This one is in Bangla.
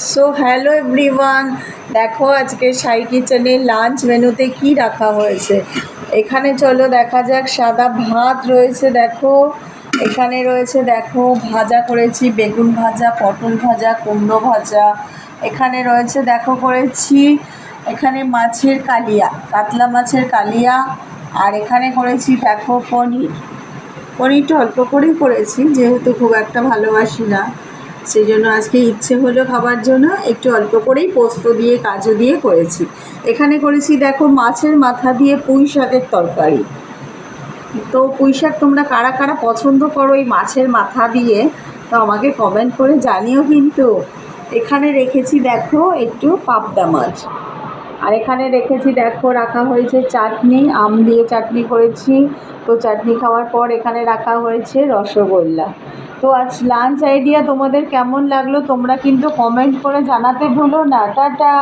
সো হ্যালো এভরিওয়ান, দেখো আজকে সাই কিচেনের লাঞ্চ মেনুতে কি রাখা হয়েছে। এখানে চলো দেখা যাক। সাদা ভাত রয়েছে, দেখো এখানে রয়েছে, দেখো ভাজা করেছি, বেগুন ভাজা, পটল ভাজা, কুমড়ো ভাজা। এখানে রয়েছে, দেখো করেছি এখানে মাছের কালিয়া, কাতলা মাছের কালিয়া। আর এখানে করেছি দেখো পনিরটা অল্প করেই করেছি, যেহেতু খুব একটা ভালোবাসি না, সেই জন্য আজকে ইচ্ছে হলো খাবার জন্য একটু অল্প করেই পোস্ত দিয়ে কাজু দিয়ে করেছি। এখানে করেছি দেখো মাছের মাথা দিয়ে পুঁই শাকের তরকারি। তো পুঁই শাক তোমরা কারা কারা পছন্দ করো এই মাছের মাথা দিয়ে, তো আমাকে কমেন্ট করে জানিও কিন্তু। এখানে রেখেছি দেখো একটু পাবদা মাছ। আর এখানে রেখেছি দেখো, রাখা হয়েছে চাটনি, আম দিয়ে চাটনি করেছি। তো চাটনি খাওয়ার পর এখানে রাখা হয়েছে রসগোল্লা। তো আজ লাঞ্চ আইডিয়া তোমাদের কেমন লাগলো তোমরা কিন্তু কমেন্ট করে জানাতে ভুলো না। টাটা।